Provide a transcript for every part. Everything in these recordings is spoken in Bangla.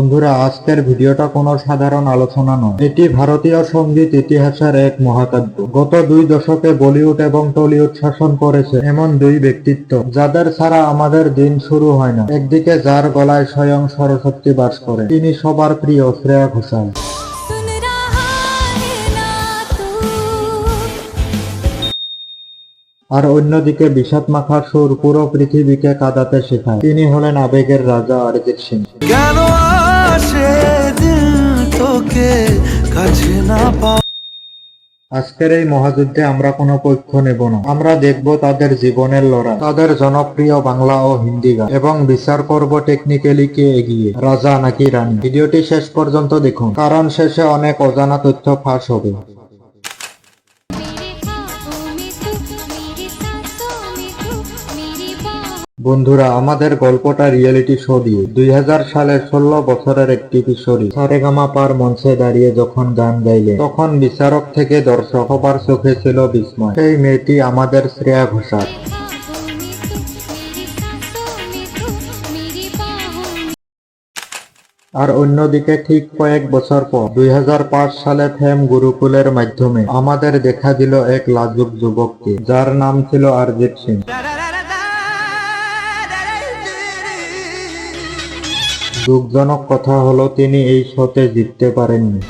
বন্ধুরা, আজকের ভিডিওটা কোনো সাধারণ আলোচনা নয়। এটি ভারতীয় সঙ্গীত ইতিহাসের এক মহাকাব্য। গত 2 দশকে বলিউড এবং টলিউড শাসন করেছে এমন 2 ব্যক্তিত্ব, যাদের ছাড়া আমাদের দিন শুরু হয় না। একদিকে যার গলায় স্বয়ং সরস্বতী বাস করে, তিনি সবার প্রিয় শ্রেয়া ঘোষাল। আর অন্যদিকে বিষাদ মাখা সুর পুরো পৃথিবীকে কাঁদাতে শেখায়, তিনি হলেন আবেগের রাজা অরিজিৎ সিং। কেন আসে দিল তোকে কাছে না পাওয়া। আজকের এই মহাযুদ্ধে আমরা কোনো পক্ষ নেব না। আমরা দেখব তাদের জীবনের লড়াই, তাদের জনপ্রিয় বাংলা ও হিন্দি গান, এবং বিচার করব টেকনিক্যালি কে এগিয়ে, রাজা নাকি রানী। ভিডিওটি শেষ পর্যন্ত দেখুন, কারণ শেষে অনেক অজানা তথ্য ফাঁস হবে। বন্ধুরা, আমাদের গল্পটা রিয়েলিটি শো দিয়ে। 2000 সালের 16 বছরের একটি কিশোরী সারেগামাপার মঞ্চে দাঁড়িয়ে যখন গান গাইলেন, তখন বিচারক থেকে দর্শক সবার চোখে ছিল বিস্ময়। সেই মেয়েটি আমাদের শ্রেয়া ঘোষাল। আর অন্যদিকে ঠিক কয়েক বছর পর 2005 সালে ফেম গুরুকুলের মাধ্যমে আমাদের দেখা দিল এক লাজুক যুবককে, যার নাম ছিল অরিজিৎ সিং। দুঃখজনক কথা হলো, তিনি এই শোতে জিততে পারেননি।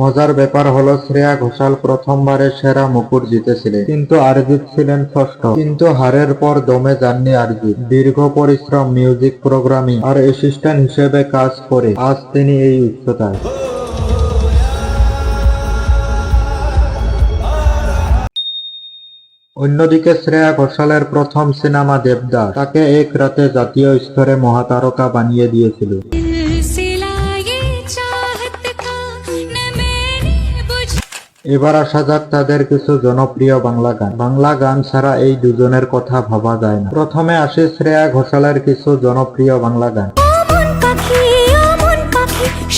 মজার ব্যাপার হলো, শ্রেয়া ঘোষাল প্রথমবারে সেরা মুকুট জিতেছিলেন, কিন্তু অরিজিৎ ছিলেন ষষ্ঠ। কিন্তু হারের পর দমে যাননি অরিজিৎ। দীর্ঘ পরিশ্রম, মিউজিক প্রোগ্রামিং আর অ্যাসিস্ট্যান্ট হিসেবে কাজ করে আজ তিনি এই উচ্চতায়। অন্যদিকে শ্রেয়া ঘোষালের প্রথম সিনেমা দেবদাস তাকে এক রাতে জাতীয় স্তরে মহাতারকা বানিয়ে দিয়েছিল। এবার আসা যাক তাদের কিছু জনপ্রিয় বাংলা গান। বাংলা গান ছাড়া এই দুজনের কথা ভাবা যায় না। প্রথমে আসে শ্রেয়া ঘোষালের কিছু জনপ্রিয় বাংলা গান।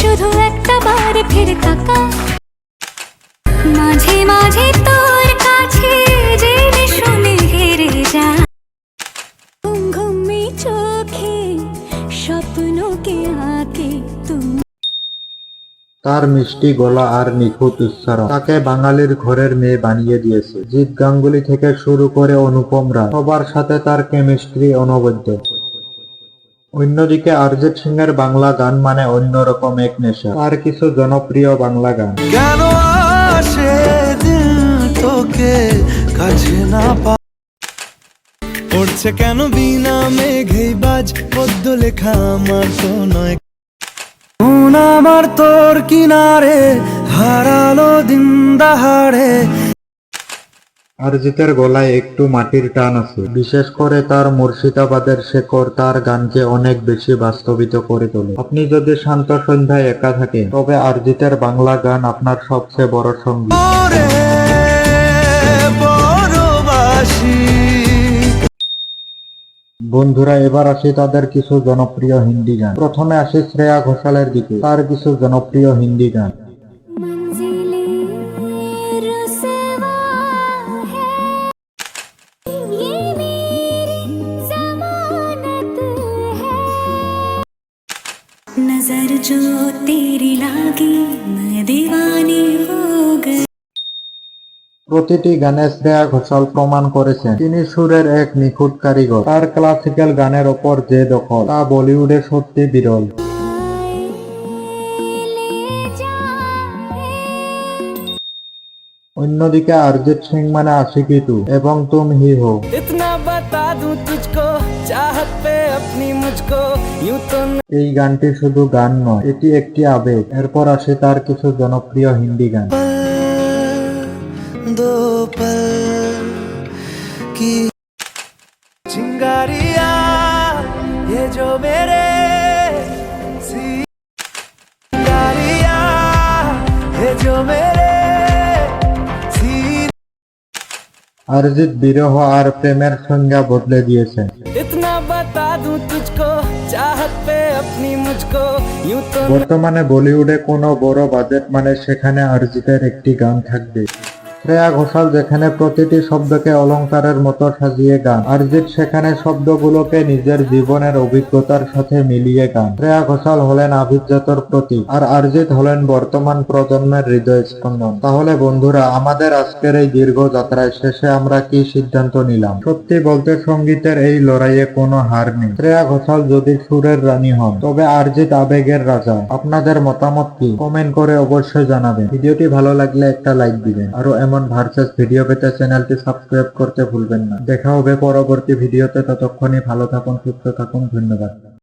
শুধু একটা বার ফিরে তাকা, মাঝে মাঝে তোর কাছে জেনে শুনে হেরে যা, ঘুম ঘুমি চোখে স্বপ্নকে আঁকে তুমি। তার মিষ্টি গলা আর নিখুঁত উচ্চারণ তাকে বাঙালির ঘরের মেয়ে বানিয়ে দিয়েছে। জিৎ গাঙ্গুলি থেকে শুরু করে অনুপম রায়, সবার সাথে তার কেমিস্ট্রি অনবদ্য। অন্যদিকে অরিজিৎ সিং এর বাংলা গান মানে অন্যরকম এক নেশা। তার কিছু জনপ্রিয় বাংলা গান। কেন আসে দিল তোকে কাছে না পাওয়া। পড়ছে কেন বিনা মেঘেই বাজ, পদ্য লেখা আমার তো নয়। মন আমার তোর কিনারে হারালো দিন দাহাড়ে। অরিজিতের গলায় একটু মাটির টান আছে, বিশেষ করে তার মুর্শিদাবাদের শেকড় তার গানকে অনেক বেশি বাস্তবিত করে তোলে। আপনি যদি শান্ত সন্ধ্যায় একা থাকেন, তবে অরিজিতের বাংলা গান আপনার সবচেয়ে বড় সঙ্গী। বন্ধুরা, এবার আসি তাদের কিছু জনপ্রিয় হিন্দি গান। প্রথমে আসি শ্রেয়া ঘোষালের দিকে, তার কিছু জনপ্রিয় হিন্দি গান। नजर जो तेरी लागी मैं दीवानी हो गई। প্রতিটি গানে শ্রেয়া ঘোষাল প্রমাণ করেছেন তিনি সুরের এক নিখুঁত কারিগর। তার ক্লাসিক্যাল গানের ওপর যে দখল, তা বলিউডে সত্যি বিরল। অন্যদিকে অরিজিৎ সিং মানে আশিকি 2 এবং তুম হি হো। इतना बता दूं तुझको चाहत पे अपनी मुझको यूं तो। এই গানটি শুধু গান নয়, এটি একটি আবেগ। এরপর আসে তার কিছু জনপ্রিয় হিন্দি গান। दो पल की चिंगारिया ये जो मेरे चिंगारिया ये जो मेरे। অরিজিৎ বিরহ আর প্রেমের সংজ্ঞা বদলে দিয়েছেন। इतना बता दूं तुझको चाहत पे अपनी मुझको यूं तो। বর্তমানে বলিউডে কোনো বড় বাজেট মানে সেখানে অরিজিতের একটি গান থাকবে। শ্রেয়া ঘোষাল যেখানে প্রতিটি শব্দকে অলংকারের মতো সাজিয়ে গান, অরিজিৎ সেখানে শব্দগুলোকে নিজের জীবনের অভিজ্ঞতার সাথে মিলিয়ে গান। শ্রেয়া ঘোষাল হলেন আভিজাত্যর প্রতীক, আর অরিজিৎ হলেন বর্তমান প্রজন্মের হৃদয় স্পন্দন। তাহলে বন্ধুরা, আমাদের আজকের এই দীর্ঘ যাত্রায় শেষে আমরা কি সিদ্ধান্ত নিলাম? সত্যি বলতে সঙ্গীতের এই লড়াইয়ে কোনো হার নেই। শ্রেয়া ঘোষাল যদি সুরের রানী হন, তবে অরিজিৎ আবেগের রাজা। আপনাদের মতামত কি? কমেন্ট করে অবশ্যই জানাবেন। ভিডিওটি ভালো লাগলে একটা লাইক দিবেন। আরো এমন ভার্সেস ভিডিও পেতে চ্যানেলটি সাবস্ক্রাইব করতে ভুলবেন না। দেখা হবে পরবর্তী ভিডিওতে, ততক্ষণে ভালো থাকুন, সুস্থ থাকুন, ধন্যবাদ।